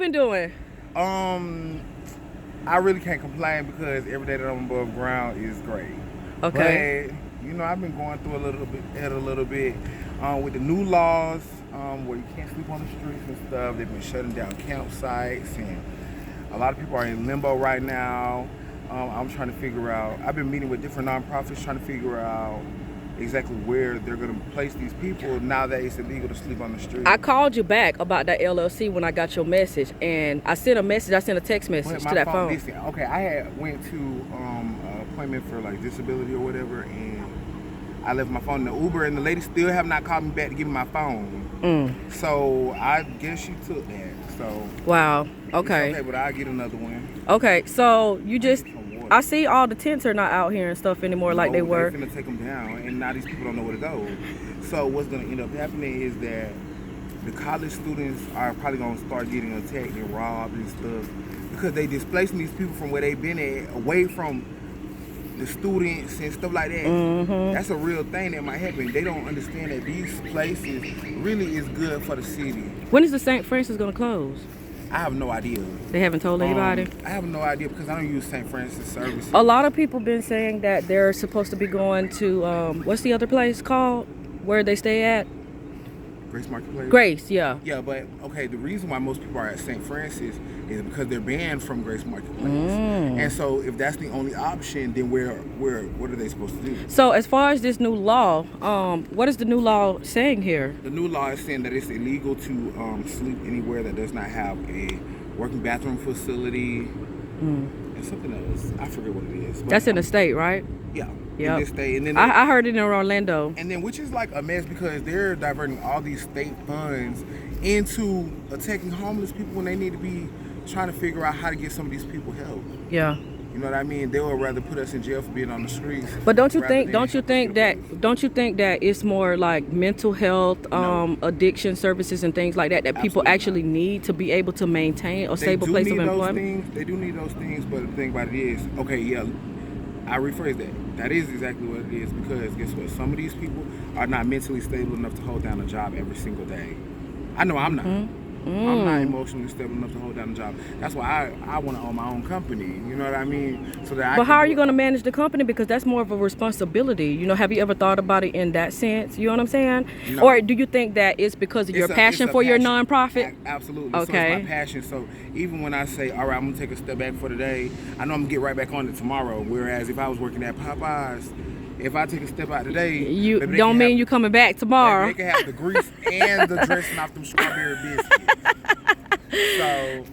been doing? I really can't complain because every day that I'm above ground is great. Okay. But, you know, I've been going through a little bit with the new laws where you can't sleep on the streets and stuff. They've been shutting down campsites, and a lot of people are in limbo right now. I'm trying to figure out, I've been meeting with different nonprofits trying to figure out exactly where they're going to place these people now that it's illegal to sleep on the street. I called you back about that LLC when I got your message, and I sent a text message to that phone. Listen, okay, I had went to an appointment for like disability or whatever, and I left my phone in the Uber, and the lady still have not called me back to give me my phone. So I guess she took that. So wow. Okay. It's okay, but I'll get another one. Okay, so you just, I see all the tents are not out here and stuff anymore like they were. They're gonna take them down, and now these people don't know where to go. So what's gonna end up happening is that the college students are probably gonna start getting attacked and robbed and stuff because they displacing these people from where they've been at, away from the students and stuff like that. That's a real thing that might happen. They don't understand that these places really is good for the city. When is the St. Francis gonna close? I have no idea. They haven't told anybody? I have no idea because I don't use St. Francis services. A lot of people been saying that they're supposed to be going to, what's the other place called? Where they stay at? Grace Marketplace? Grace, yeah. Yeah, but okay, the reason why most people are at St. Francis is because they're banned from Grace Marketplace. And so if that's the only option, then what are they supposed to do? So as far as this new law, what is the new law saying here? The new law is saying that it's illegal to sleep anywhere that does not have a working bathroom facility and something else. I forget what it is. But, that's in the state, right? Yeah. Yeah. In this state. And then I heard it in Orlando. And then, which is like a mess because they're diverting all these state funds into attacking homeless people when they need to be trying to figure out how to get some of these people help. Yeah. You know what I mean? They would rather put us in jail for being on the streets. But don't you think that it's more like mental health, addiction services and things like that people Absolutely actually need to be able to maintain a stable place of employment? They do need those things, but the thing about it is, okay, yeah, I rephrase that. That is exactly what it is because guess what? Some of these people are not mentally stable enough to hold down a job every single day. I know I'm not. I'm not emotionally stable enough to hold down a job. That's why I want to own my own company. You know what I mean? So that. But how are you going to manage the company? Because that's more of a responsibility. You know, have you ever thought about it in that sense? You know what I'm saying? No. Or do you think that it's because of your passion for your nonprofit? Absolutely. Okay. So it's my passion. So even when I say, all right, I'm going to take a step back for today, I know I'm going to get right back on it tomorrow. Whereas if I was working at Popeyes, if I take a step out today, you don't mean you coming back tomorrow. They can have the grease and the dressing off them strawberry biscuits. So,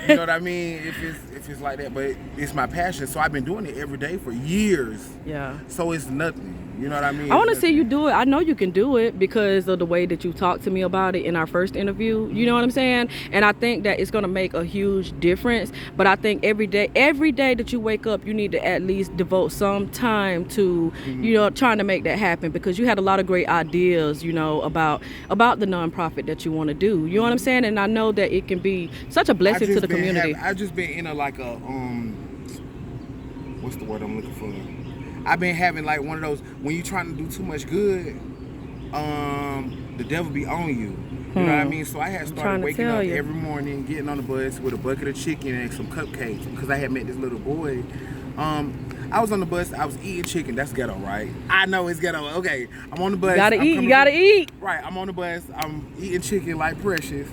you know what I mean? If it's like that, but it's my passion. So I've been doing it every day for years. Yeah. So it's nothing. You know what I mean? I want to see you do it. I know you can do it because of the way that you talked to me about it in our first interview. You know what I'm saying? And I think that it's going to make a huge difference. But I think every day that you wake up, you need to at least devote some time to, you know, trying to make that happen because you had a lot of great ideas, you know, about the nonprofit that you want to do. You know what I'm saying? And I know that it can be such a blessing to the community. I've just been in what's the word I'm looking for? I've been having like one of those when you're trying to do too much good, the devil be on you. You know what I mean? So I had started waking up every morning, getting on the bus with a bucket of chicken and some cupcakes because I had met this little boy. I was on the bus, I was eating chicken. That's ghetto, right? I know it's ghetto. Okay, I'm on the bus. You gotta eat. Right, I'm on the bus, I'm eating chicken like Precious.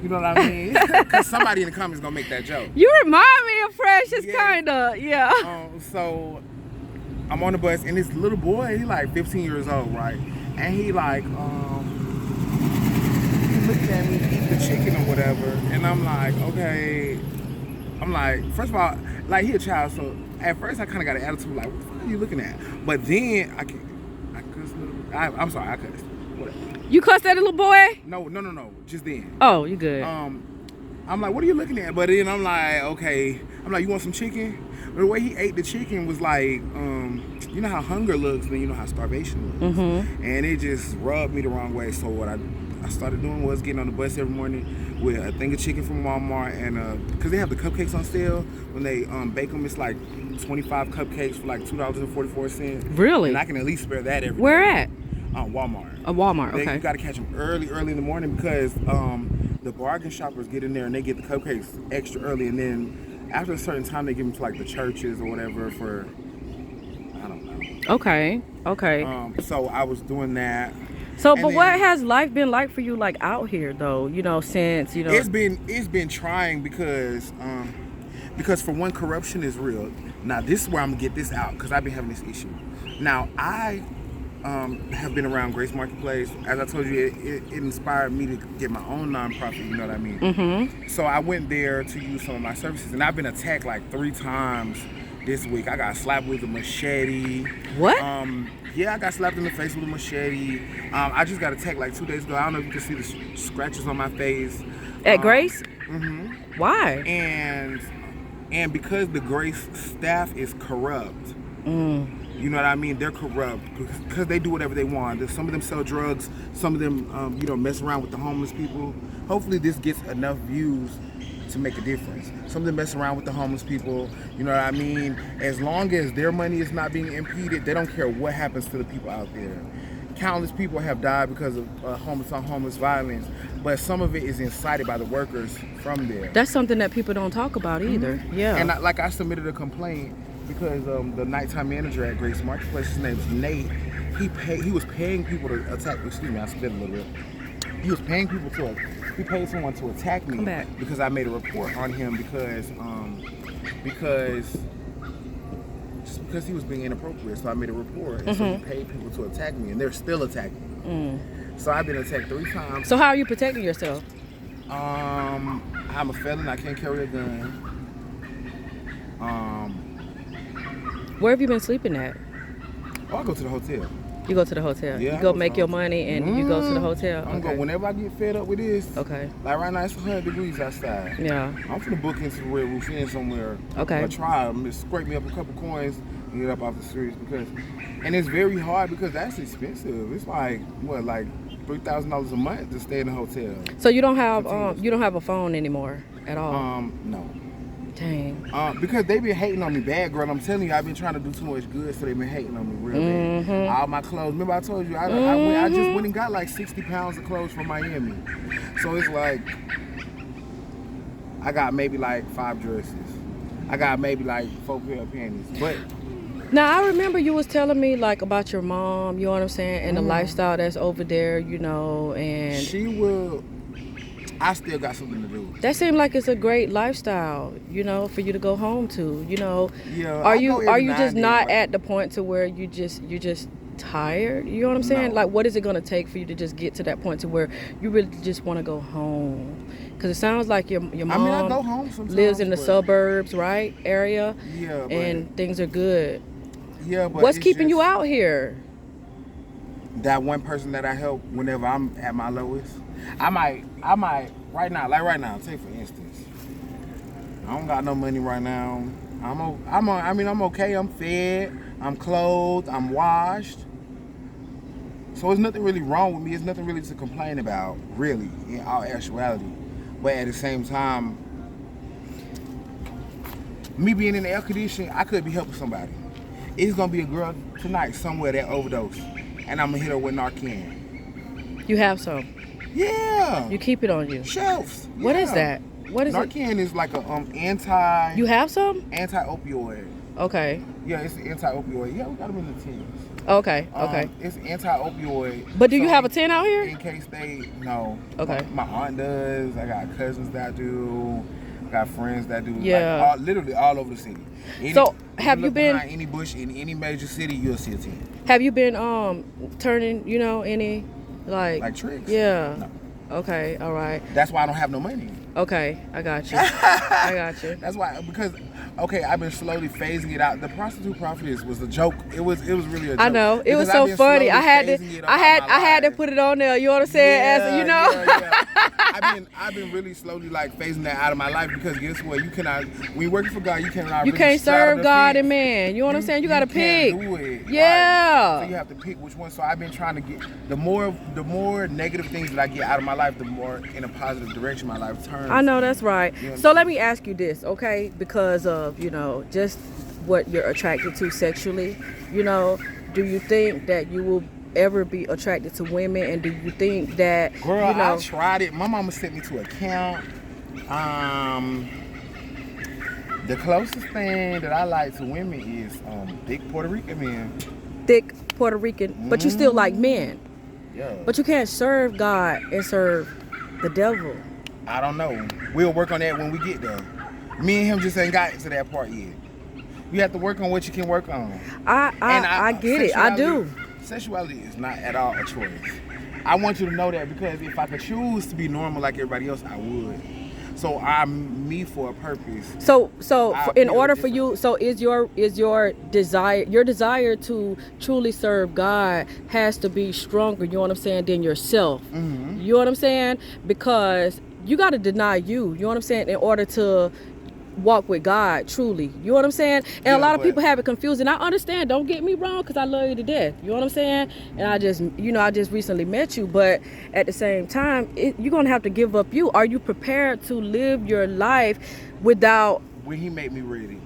You know what I mean? Because somebody in the comments gonna make that joke. You remind me of Precious, kinda, yeah. So I'm on the bus and this little boy, he like 15 years old, right? And he like, he looked at me eating the chicken or whatever, and I'm like, okay. I'm like, first of all, like he a child, so at first I kind of got an attitude like, what the fuck are you looking at? But then I'm sorry, I cussed. Whatever. You cussed at a little boy? No, just then. Oh, you good. I'm like, what are you looking at? But then I'm like, okay. I'm like, you want some chicken? But the way he ate the chicken was like, you know how hunger looks, then you know how starvation looks. And it just rubbed me the wrong way. So what I started doing was getting on the bus every morning with a thing of chicken from Walmart, and because they have the cupcakes on sale when they bake them, it's like 25 cupcakes for like $2.44. Really? And I can at least spare that every day. Where at? Walmart. A Walmart, okay. You got to catch them early in the morning because the bargain shoppers get in there and they get the cupcakes extra early, and then after a certain time they give them to like the churches or whatever for, I don't know. Okay. So I was doing that. So, And but then- what has life been like for you, like out here though? You know, since you know. It's been trying because for one, corruption is real. Now this is where I'm gonna get this out because I've been having this issue. Now I have been around Grace Marketplace. As I told you, it inspired me to get my own nonprofit. You know what I mean? Mm-hmm. So I went there to use some of my services, and I've been attacked like 3 times this week. I got slapped with a machete. What? Yeah, I got slapped in the face with a machete. I just got attacked like 2 days ago. I don't know if you can see the scratches on my face. At Grace? Mm-hmm. Why? And because the Grace staff is corrupt, you know what I mean? They're corrupt because they do whatever they want. Some of them sell drugs. Some of them, mess around with the homeless people. Hopefully this gets enough views to make a difference. Some of them mess around with the homeless people. You know what I mean? As long as their money is not being impeded, they don't care what happens to the people out there. Countless people have died because of homeless violence, but some of it is incited by the workers from there. That's something that people don't talk about either. Mm-hmm. Yeah. And I submitted a complaint because the nighttime manager at Grace Marketplace, his name's Nate. He was paying people to attack. Excuse me, I spit a little bit. He was paying people he paid someone to attack me because I made a report on him because he was being inappropriate. So I made a report, and so he paid people to attack me, and they're still attacking me. So I've been attacked 3 times. So how are you protecting yourself? I'm a felon. I can't carry a gun. Where have you been sleeping at? I go to the hotel. You go to the hotel. Yeah, You I go go make to your the money and you go to the hotel. I'm going whenever I get fed up with this. Okay. Like right now, it's 100 degrees outside. Yeah. I'm finna book into the Red Roof Inn somewhere. Okay. Or try. I'm gonna scrape me up a couple coins and get up off the streets and it's very hard because that's expensive. It's like like $3,000 a month to stay in a hotel. So you don't have a phone anymore at all? No. Dang. Because they been hating on me bad, girl. I'm telling you, I've been trying to do too much good, so they've been hating on me real bad. All my clothes. Remember I told you, I just went and got like 60 pounds of clothes from Miami. So it's like, I got maybe like 5 dresses. I got maybe like 4 pair of panties. But now I remember you was telling me like about your mom, you know what I'm saying, and the lifestyle that's over there, and she will. I still got something to do. That seemed like it's a great lifestyle, for you to go home to, Yeah. Are you just not at the point to where you're just tired? You know what I'm saying? No. Like, what is it gonna take for you to just get to that point to where you really just want to go home? Because it sounds like your mom I go home sometimes, lives in the suburbs, right, area, Yeah. and things are good. Yeah, but What's keeping you out here? That one person that I help whenever I'm at my lowest. I might right now, take for instance. I don't got no money right now. I'm okay. I'm fed. I'm clothed. I'm washed. So there's nothing really wrong with me. There's nothing really to complain about, really, in all actuality. But at the same time, me being in the air conditioning, I could be helping somebody. It's gonna be a girl tonight somewhere that overdosed, and I'm gonna hit her with Narcan. You have some. Yeah. You keep it on you. Shelves. What is that? What is Narcan is like a anti. You have some? Anti-opioid. Okay. Yeah, it's an anti-opioid. Yeah, we got them in the tins. Okay. It's anti-opioid. But do you have a tin out here? In case no. Okay. My aunt does. I got cousins that do. I got friends that do. Yeah. Like, literally all over the city. So have you been behind any bush in any major city? You'll see a tin. Have you been turning any like tricks? Yeah. No. Okay. All right. That's why I don't have no money. Okay, I got you. I got you. That's why, because I've been slowly phasing it out. The Prostitute Prophetess was a joke. It was really a joke. I know. It was so funny. I had to put it on there. You know what I'm saying? Yeah. I've been really slowly like phasing that out of my life because guess what? You cannot. When you're working for God, you cannot. You really can't serve God and fence. man. You know what I'm saying? You gotta pick. Can't do it. Yeah. Right. So you have to pick which one. So I've been trying to get the more negative things that I get out of my life, the more in a positive direction my life turns. I know that's right. You know So let me ask you this, okay? Because of, just what you're attracted to sexually, do you think that you will ever be attracted to women? And do you think that, Girl, you know, I tried it. My mama sent me to a camp. The closest thing that I like to women is thick Puerto Rican men. thick Puerto Rican, but you still like men? Yeah. But you can't serve God and serve the devil. I don't know. We'll work on that when we get there. Me and him just ain't got to that part yet. You have to work on what you can work on. I get it. I do. Sexuality is not at all a choice. I want you to know that, because if I could choose to be normal like everybody else, I would. So I'm me for a purpose. So in feel order for different. you, so is your desire to truly serve God has to be stronger, you know what I'm saying, than yourself. Mm-hmm. You know what I'm saying? Because you got to deny you know what I'm saying, in order to walk with God truly. You know what I'm saying? And Yeah, a lot of but- people have it confused, and I understand, don't get me wrong, because I love you to death. You know what I'm saying? And I just recently met you, but at the same time, you're gonna have to give up you. Are you prepared to live your life without? When he made me ready.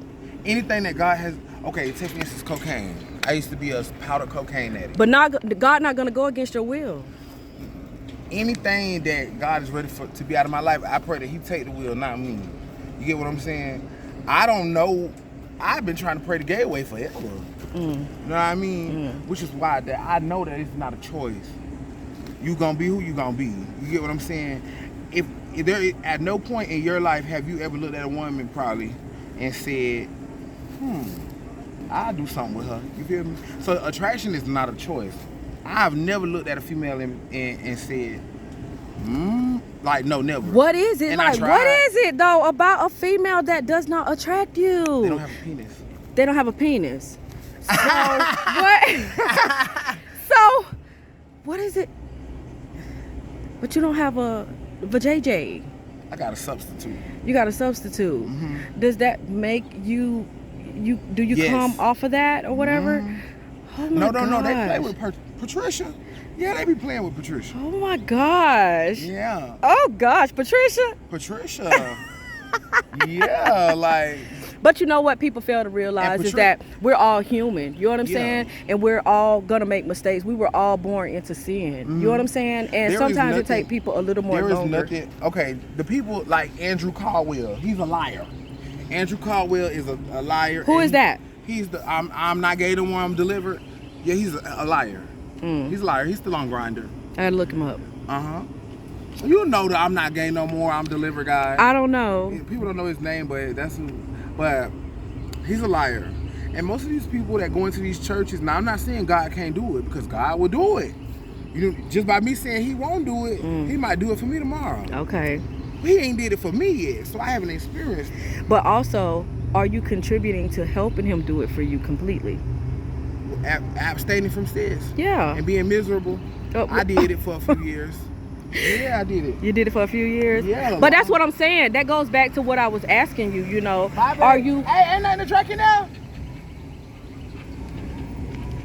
Anything that God has, okay, take for instance cocaine. I used to be a powder cocaine addict. But God not gonna go against your will. Anything that God is ready to be out of my life, I pray that he take the wheel, not me. You get what I'm saying? I don't know. I've been trying to pray the gay way forever. You know what I mean? Which is why that I know that it's not a choice. You gonna be who you gonna be. You get what I'm saying? If there, at no point in your life have you ever looked at a woman probably and said, I'll do something with her. You feel me? So attraction is not a choice. I've never looked at a female and said, like, no, never. What is it And I like? tried. What is it though about a female that does not attract you? They don't have a penis. They don't have a penis. So what? So what is it? But you don't have a JJ. I got a substitute. You got a substitute. Does that make you? Do you Yes. come off of that or whatever? Oh my No. They play gosh. with Patricia. Yeah, they be playing with Patricia. Oh my gosh. Yeah, Oh gosh, Patricia. Patricia. Yeah, like. But you know what people fail to realize is that we're all human. You know what I'm Yeah. saying? And we're all gonna make mistakes. We were all born into sin. You know what I'm saying? And There is sometimes it nothing- takes people a little more There is longer. nothing. Okay, the people like Andrew Caldwell. He's a liar. Andrew Caldwell is a liar. Who and is that? He's the I'm not gay no more. I'm delivered. Yeah, he's a liar. He's a liar. He's still on Grindr. I gotta look him up. You know that I'm not gay no more. I'm delivered guy. I don't know. People don't know his name, but that's who. But he's a liar. And most of these people that go into these churches, now I'm not saying God can't do it, because God will do it. You know, just by me saying he won't do it, he might do it for me tomorrow. Okay. He ain't did it for me yet, so I haven't experienced it. But also, are you contributing to helping him do it for you completely? Abstaining from sex Yeah. and being miserable. Oh, I did it for a few years. Yeah, I did it. You did it for a few years? Yeah. But that's what I'm saying. That goes back to what I was asking you, you know. My bad. Are you Hey, ain't nothing to track you now?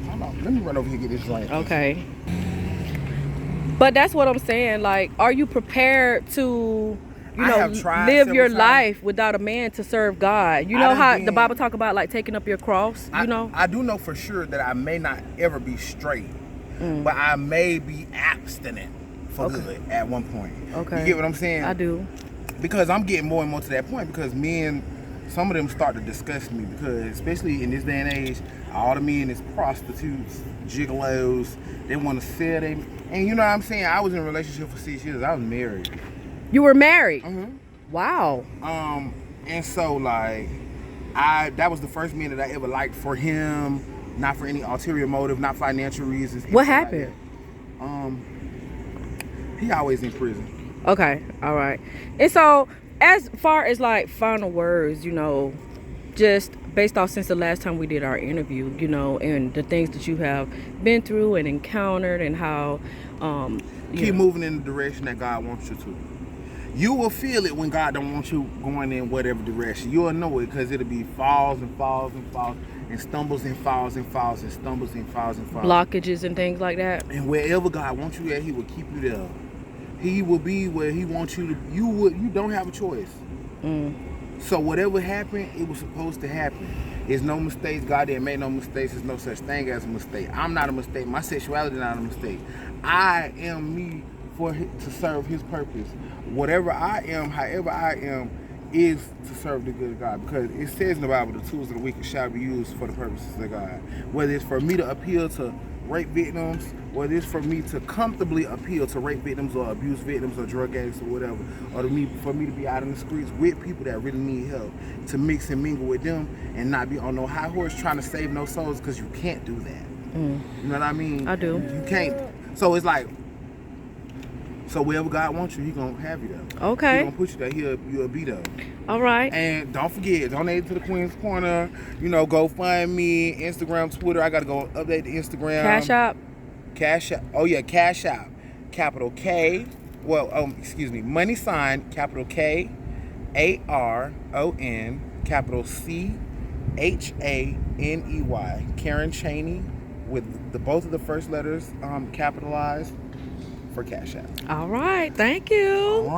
Hold on, let me run over here and get this drink. okay? But that's what I'm saying. Like, are you prepared to, you I know, have tried live your several times. life without a man to serve God? You I know done how been- the Bible talk about like taking up your cross, you know? I do know for sure that I may not ever be straight, but I may be abstinent for good at one point. Okay. You get what I'm saying? I do. Because I'm getting more and more to that point, because men, some of them start to disgust me, because especially in this day and age, all the men is prostitutes, gigolos, they want to sell them. And you know what I'm saying? I was in a relationship for 6 years. I was married. You were married? Mm-hmm. Wow. And so like, that was the first man that I ever liked for him, not for any ulterior motive, not financial reasons. What anything like happened? that. He always in prison. Okay, all right. And so, as far as like final words, you know, just based off since the last time we did our interview, you know, and the things that you have been through and encountered, and how Keep moving in the direction that God wants you to. You will feel it when God don't want you going in whatever direction. You'll know it, because it'll be falls and falls and falls, and stumbles and falls and falls and stumbles and falls and falls. blockages and things like that. And wherever God wants you at, he will keep you there. He will be where he wants you to. You don't have a choice. So whatever happened, it was supposed to happen. There's no mistakes. God didn't make no mistakes. There's no such thing as a mistake. I'm not a mistake. My sexuality is not a mistake. I am me to serve His purpose. Whatever I am, however I am, is to serve the good of God. Because it says in the Bible, the tools of the wicked shall be used for the purposes of God. Whether it's for me to appeal to rape victims, whether it's for me to comfortably appeal to rape victims or abuse victims or drug addicts or whatever, or for me to be out in the streets with people that really need help, to mix and mingle with them and not be on no high horse trying to save no souls, because you can't do that. You know what I mean? I do. You can't. So it's like, so wherever God wants you, He gonna have you there. Okay. He gonna put you there. You'll be there. All right. And don't forget, donate to the Queen's Corner. You know, go find me, Instagram, Twitter. I gotta go update the Instagram. Cash App. Cash App. Oh yeah, Cash App. Capital K. Well, excuse me. Money sign. Capital K, ARON. Capital CHANEY. Karon Chaney, with both of the first letters capitalized, for Cash App. All right. Thank you.